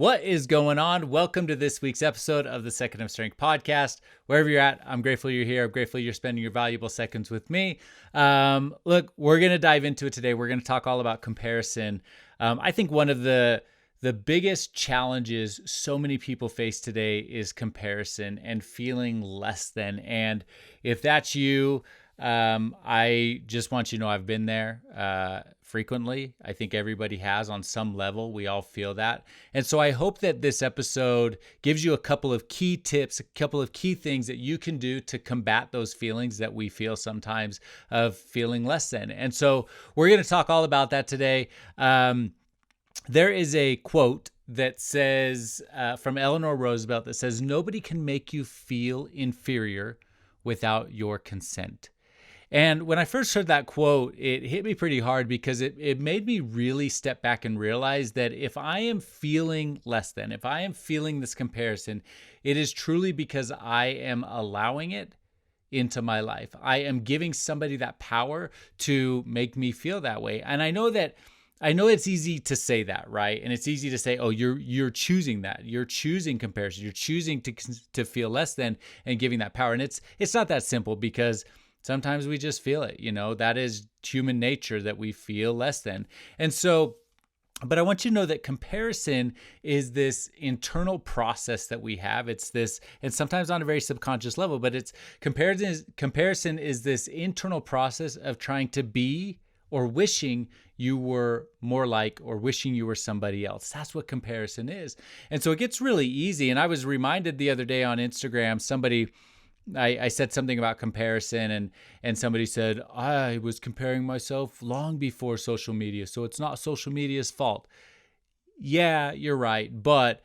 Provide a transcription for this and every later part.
What is going on? Welcome to this week's episode of the Second of Strength podcast. Wherever you're at, I'm grateful you're here. I'm grateful you're spending your valuable seconds with me. Look, we're going to dive into it today. We're going to talk all about comparison. I think one of the biggest challenges so many people face today is comparison and feeling less than. And if that's you, I just want you to know I've been there frequently. I think everybody has on some level. We all feel that. And so I hope that this episode gives you a couple of key tips, a couple of key things that you can do to combat those feelings that we feel sometimes of feeling less than. And so we're going to talk all about that today. There is a quote that says, from Eleanor Roosevelt, that says, "Nobody can make you feel inferior without your consent." And when I first heard that quote, it hit me pretty hard because it made me really step back and realize that if I am feeling less than, if I am feeling this comparison, it is truly because I am allowing it into my life. I am giving somebody that power to make me feel that way. And I know it's easy to say that, right? And it's easy to say, "Oh, you're choosing that. You're choosing comparison. You're choosing to feel less than and giving that power." And it's not that simple because sometimes we just feel it, that is human nature, that we feel less than. And so, but I want you to know that comparison is this internal process that we have. It's this, and sometimes on a very subconscious level, but it's comparison is this internal process of trying to be or wishing you were more like or wishing you were somebody else. That's what comparison is. And so it gets really easy. And I was reminded the other day on Instagram, I said something about comparison and somebody said, "I was comparing myself long before social media, so it's not social media's fault." Yeah, you're right. But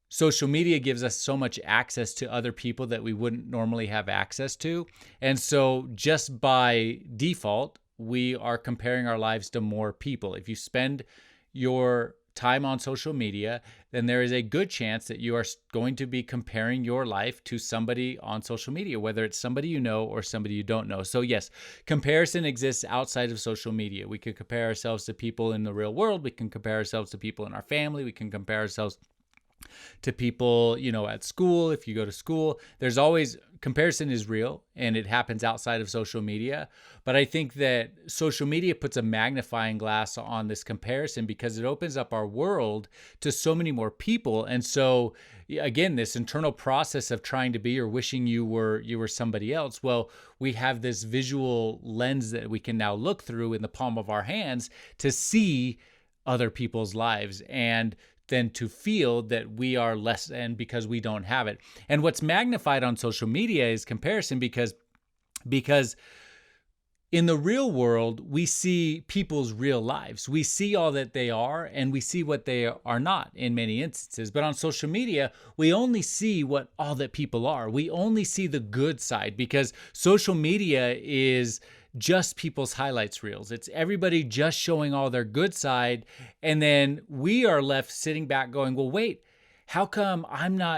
social media gives us so much access to other people that we wouldn't normally have access to. And so just by default, we are comparing our lives to more people. If you spend your time on social media, then there is a good chance that you are going to be comparing your life to somebody on social media, whether it's somebody you know or somebody you don't know. So yes, comparison exists outside of social media. We could compare ourselves to people in the real world. We can compare ourselves to people in our family. We can compare ourselves to people, at school. If you go to school, there's always comparison is real and it happens outside of social media. But I think that social media puts a magnifying glass on this comparison because it opens up our world to so many more people. And so again, this internal process of trying to be or wishing you were somebody else. Well, we have this visual lens that we can now look through in the palm of our hands to see other people's lives and than to feel that we are less than because we don't have it. And what's magnified on social media is comparison because in the real world, we see people's real lives. We see all that they are and we see what they are not in many instances. But on social media, we only see what all that people are. We only see the good side because social media is just people's highlights reels. It's everybody just showing all their good side. And then we are left sitting back going, "Well, wait, how come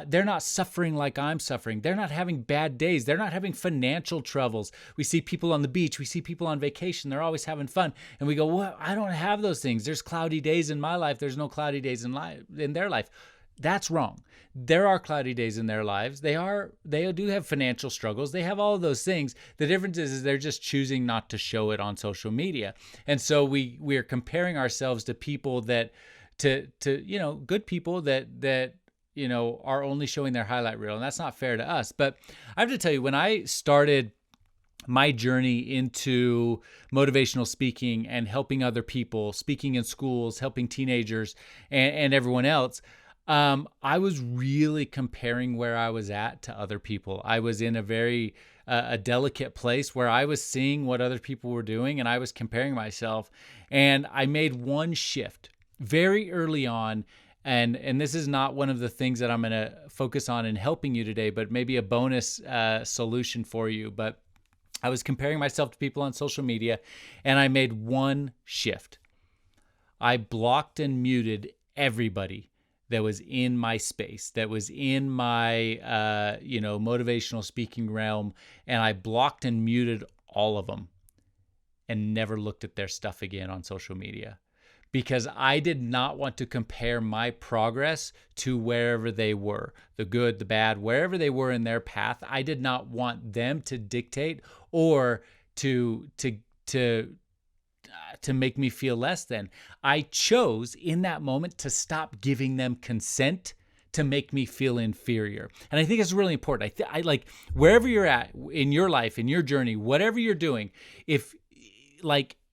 they're not suffering like I'm suffering? They're not having bad days. They're not having financial troubles." We see people on the beach. We see people on vacation. They're always having fun. And we go, "Well, I don't have those things. There's cloudy days in my life. There's no cloudy days in their life." That's wrong. There are cloudy days in their lives. They do have financial struggles. They have all of those things. The difference is they're just choosing not to show it on social media. And so we are comparing ourselves to people that good people that are only showing their highlight reel. And that's not fair to us. But I have to tell you, when I started my journey into motivational speaking and helping other people, speaking in schools, helping teenagers and everyone else, I was really comparing where I was at to other people. I was in a very a delicate place where I was seeing what other people were doing and I was comparing myself. And I made one shift very early on. And this is not one of the things that I'm going to focus on in helping you today, but maybe a bonus solution for you. But I was comparing myself to people on social media and I made one shift. I blocked and muted everybody that was in my space, that was in my, motivational speaking realm. And I blocked and muted all of them and never looked at their stuff again on social media. because I did not want to compare my progress to wherever they were, the good, the bad, wherever they were in their path. I did not want them to dictate or to to to to make me feel less than. I chose in that moment to stop giving them consent to make me feel inferior. And I think it's really important. I like wherever you're at in your life, in your journey, whatever you're doing, if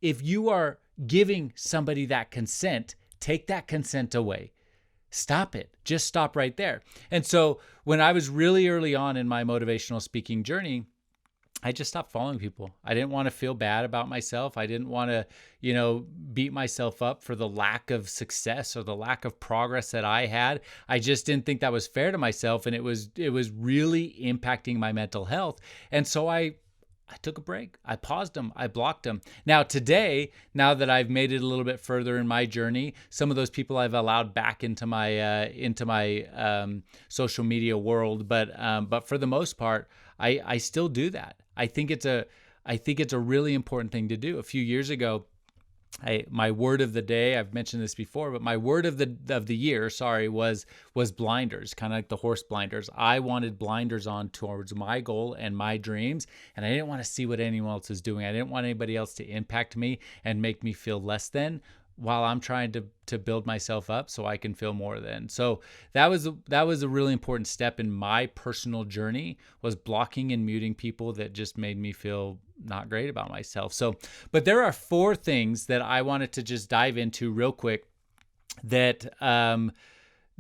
you are giving somebody that consent, take that consent away. Stop it. Just stop right there. And so when I was really early on in my motivational speaking journey, I just stopped following people. I didn't want to feel bad about myself. I didn't want to, beat myself up for the lack of success or the lack of progress that I had. I just didn't think that was fair to myself. And it was really impacting my mental health. And so I took a break. I paused them. I blocked them. Now today, now that I've made it a little bit further in my journey, some of those people I've allowed back into my social media world. But for the most part, I still do that. I think it's a really important thing to do. A few years ago, my word of the day, I've mentioned this before, but my word of the year, was blinders, kind of like the horse blinders. I wanted blinders on towards my goal and my dreams, and I didn't want to see what anyone else is doing. I didn't want anybody else to impact me and make me feel less than, while I'm trying to build myself up so I can feel more than. So that was a really important step in my personal journey, was blocking and muting people that just made me feel not great about myself. So, but there are 4 things that I wanted to just dive into real quick that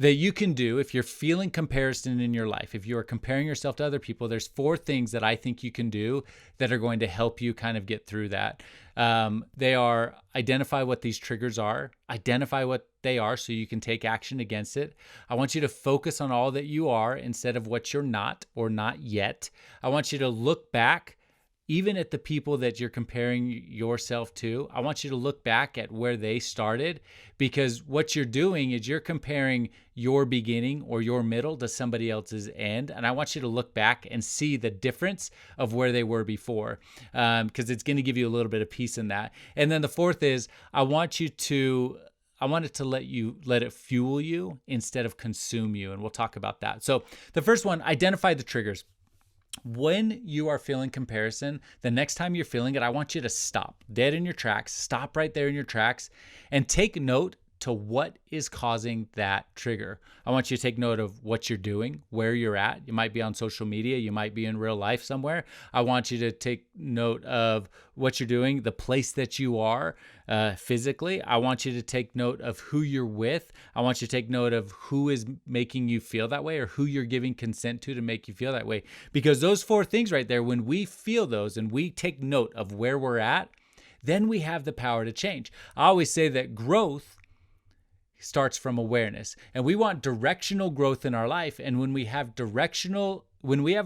that you can do if you're feeling comparison in your life. If you're comparing yourself to other people, there's 4 things that I think you can do that are going to help you kind of get through that. They are: identify what these triggers are, identify what they are so you can take action against it. I want you to focus on all that you are instead of what you're not or not yet. I want you to look back even at the people that you're comparing yourself to. I want you to look back at where they started, because what you're doing is you're comparing your beginning or your middle to somebody else's end. And I want you to look back and see the difference of where they were before, because it's going to give you a little bit of peace in that. And then the 4th is I want it to let it fuel you instead of consume you. And we'll talk about that. So the first one, identify the triggers. When you are feeling comparison, the next time you're feeling it, I want you to stop dead in your tracks, stop right there in your tracks, and take note to what is causing that trigger. I want you to take note of what you're doing, where you're at. You might be on social media, you might be in real life somewhere. I want you to take note of what you're doing, the place that you are physically. I want you to take note of who you're with. I want you to take note of who is making you feel that way, or who you're giving consent to make you feel that way. Because those 4 things right there, when we feel those and we take note of where we're at, then we have the power to change. I always say that growth starts from awareness, and we want directional growth in our life. And when we have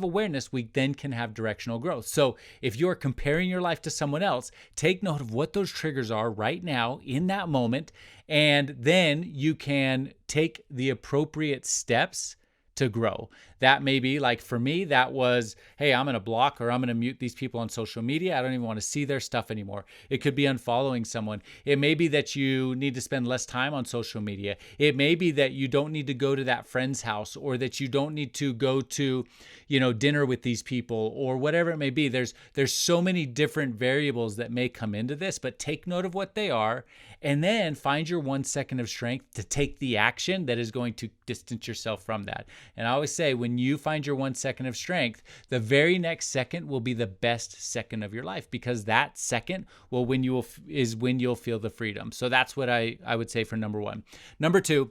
awareness, we then can have directional growth. So if you're comparing your life to someone else, take note of what those triggers are right now in that moment, and then you can take the appropriate steps to grow. That may be, like for me, that was, hey, I'm going to block or I'm going to mute these people on social media. I don't even want to see their stuff anymore. It could be unfollowing someone. It may be that you need to spend less time on social media. It may be that you don't need to go to that friend's house, or that you don't need to go to, dinner with these people, or whatever it may be. There's so many different variables that may come into this, but take note of what they are, and then find your 1 second of strength to take the action that is going to distance yourself from that. And I always say, when you find your 1 second of strength, the very next second will be the best second of your life, because that second is when you'll feel the freedom. So that's what I would say for number 1. Number 2,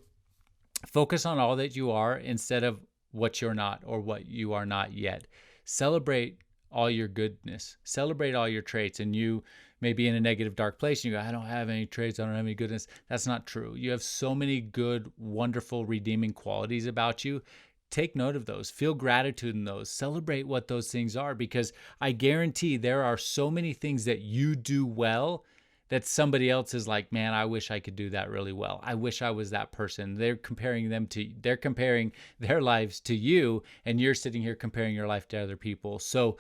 focus on all that you are instead of what you're not or what you are not yet. Celebrate all your goodness. Celebrate all your traits. And you may be in a negative, dark place, and you go, I don't have any traits, I don't have any goodness. That's not true. You have so many good, wonderful, redeeming qualities about you. Take note of those. Feel gratitude in those. Celebrate what those things are, because I guarantee there are so many things that you do well that somebody else is like, man, I wish I could do that really well. I wish I was that person. They're comparing their lives to you, and you're sitting here comparing your life to other people. So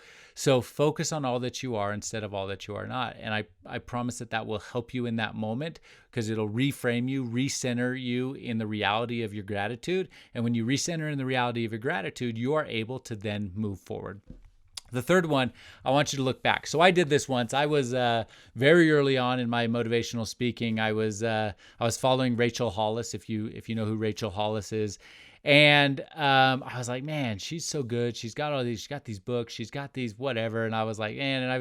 focus on all that you are instead of all that you are not. And I promise that will help you in that moment, because it'll reframe you, recenter you in the reality of your gratitude. And when you recenter in the reality of your gratitude, you are able to then move forward. The third one, I want you to look back. So I did this once. I was very early on in my motivational speaking. I was following Rachel Hollis, if you know who Rachel Hollis is. And I was like, man, she's so good. She's got these books, she's got these whatever. And I was like, man, and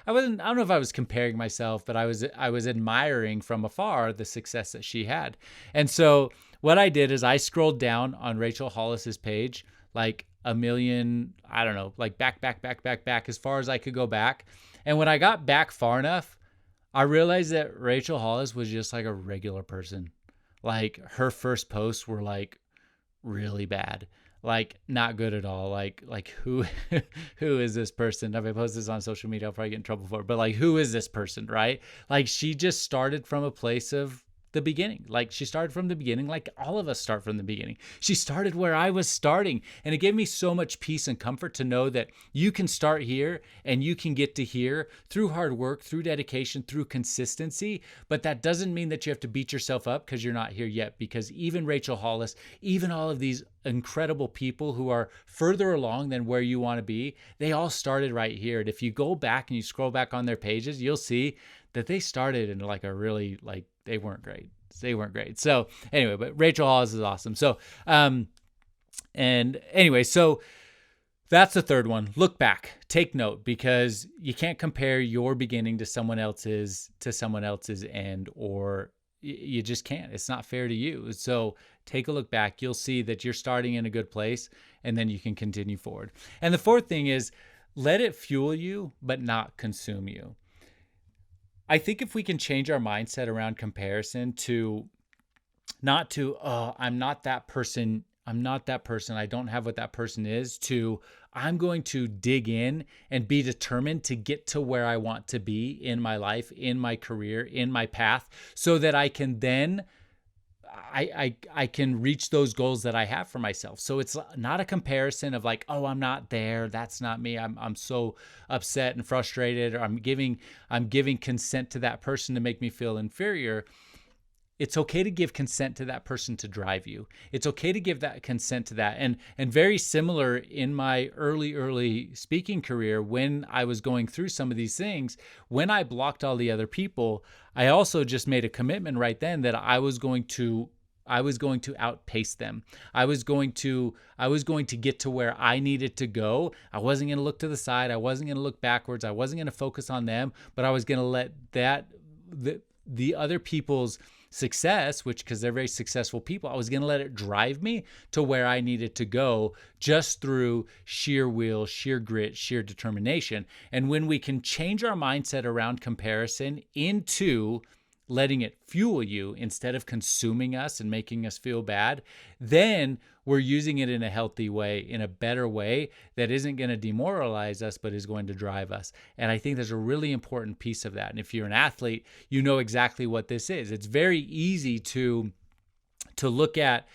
I don't know if I was comparing myself, but I was admiring from afar the success that she had. And so what I did is I scrolled down on Rachel Hollis's page, like a million, I don't know, like back as far as I could go back. And when I got back far enough, I realized that Rachel Hollis was just like a regular person. Like her first posts were like really bad, like not good at all. Like who is this person? If I post this on social media, I'll probably get in trouble for it. But like, who is this person, right? Like she just started from a place of the beginning. Like she started from the beginning, like all of us start from the beginning. She started where I was starting. And it gave me so much peace and comfort to know that you can start here and you can get to here through hard work, through dedication, through consistency. But that doesn't mean that you have to beat yourself up because you're not here yet. Because even Rachel Hollis, even all of these incredible people who are further along than where you want to be, they all started right here. And if you go back and you scroll back on their pages, you'll see that they started in like a really, like, they weren't great. So anyway, but Rachel Hollis is awesome. So, and anyway, so that's the third one. Look back, take note, because you can't compare your beginning to someone else's end, or you just can't. It's not fair to you. So take a look back. You'll see that you're starting in a good place, and then you can continue forward. And the fourth thing is, let it fuel you, but not consume you. I think if we can change our mindset around comparison to not to, oh, I'm not that person. I don't have what that person is, to I'm going to dig in and be determined to get to where I want to be in my life, in my career, in my path, so that I can then I can reach those goals that I have for myself. So it's not a comparison of like, oh, I'm not there. That's not me. I'm so upset and frustrated, or I'm giving consent to that person to make me feel inferior. It's okay to give consent to that person to drive you. It's okay to give that consent to that. And very similar in my early speaking career, when I was going through some of these things, when I blocked all the other people, I also just made a commitment right then that I was going to outpace them. I was going to get to where I needed to go. I wasn't going to look to the side. I wasn't going to look backwards. I wasn't going to focus on them, but I was going to let the other people's success, because they're very successful people, I was going to let it drive me to where I needed to go, just through sheer will, sheer grit, sheer determination. And when we can change our mindset around comparison into letting it fuel you instead of consuming us and making us feel bad, then we're using it in a healthy way, in a better way that isn't going to demoralize us, but is going to drive us. And I think there's a really important piece of that. And if you're an athlete, you know exactly what this is. It's very easy to look at,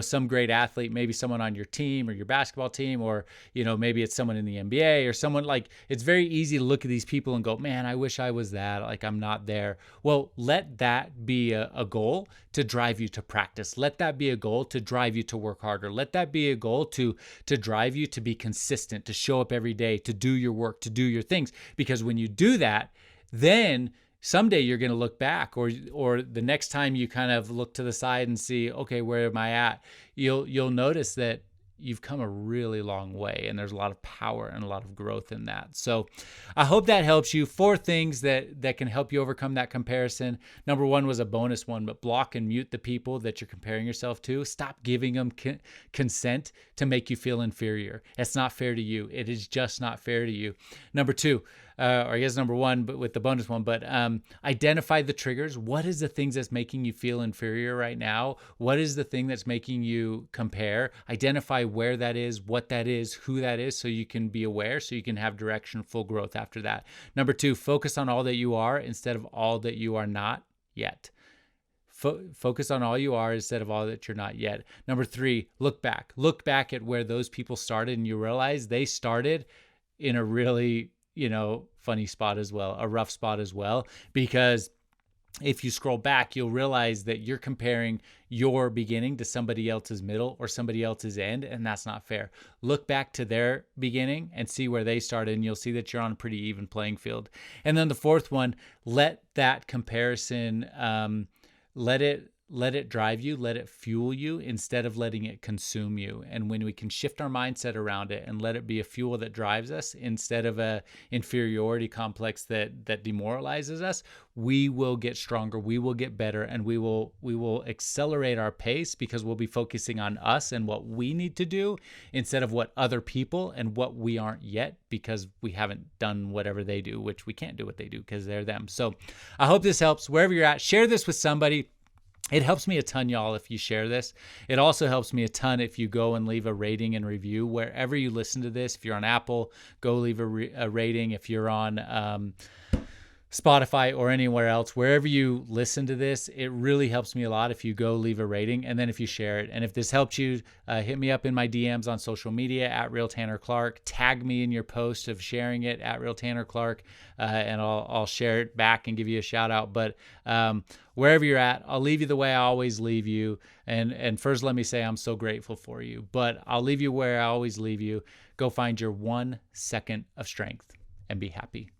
some great athlete, maybe someone on your team or your basketball team, or, maybe it's someone in the NBA or someone, like, it's very easy to look at these people and go, man, I wish I was that, like, I'm not there. Well, let that be a goal to drive you to practice. Let that be a goal to drive you to work harder. Let that be a goal to drive you to be consistent, to show up every day, to do your work, to do your things. Because when you do that, then someday you're going to look back, or the next time you kind of look to the side and see, okay, where am I at? You'll notice that you've come a really long way, and there's a lot of power and a lot of growth in that. So I hope that helps you. 4 things that can help you overcome that comparison. Number 1 was a bonus one, but block and mute the people that you're comparing yourself to. Stop giving them consent to make you feel inferior. It's not fair to you. It is just not fair to you. Number 2, or I guess number 1, but with the bonus one, but identify the triggers. What is the things that's making you feel inferior right now? What is the thing that's making you compare? Identify where that is, what that is, who that is, so you can be aware, so you can have direction, full growth after that. Number 2, focus on all that you are instead of all that you are not yet. Focus on all you are instead of all that you're not yet. Number 3, look back. Look back at where those people started, and you realize they started in a really, funny spot as well, a rough spot as well, because if you scroll back, you'll realize that you're comparing your beginning to somebody else's middle or somebody else's end, and that's not fair. Look back to their beginning and see where they started, and you'll see that you're on a pretty even playing field. And then the 4th one, let that comparison, let it drive you, let it fuel you instead of letting it consume you. And when we can shift our mindset around it and let it be a fuel that drives us instead of a inferiority complex that demoralizes us, we will get stronger, we will get better, and we will accelerate our pace because we'll be focusing on us and what we need to do instead of what other people and what we aren't yet, because we haven't done whatever they do, which we can't do what they do because they're them. So I hope this helps. Wherever you're at, share this with somebody. It helps me a ton, y'all, if you share this. It also helps me a ton if you go and leave a rating and review wherever you listen to this. If you're on Apple, go leave a rating. If you're on Spotify or anywhere else, wherever you listen to this, it really helps me a lot if you go leave a rating, and then if you share it. And if this helps you, hit me up in my DMs on social media at Real Tanner Clark. Tag me in your post of sharing it at Real Tanner Clark, and I'll share it back and give you a shout out. But wherever you're at, I'll leave you the way I always leave you. And first, let me say I'm so grateful for you. But I'll leave you where I always leave you. Go find your 1 second of strength and be happy.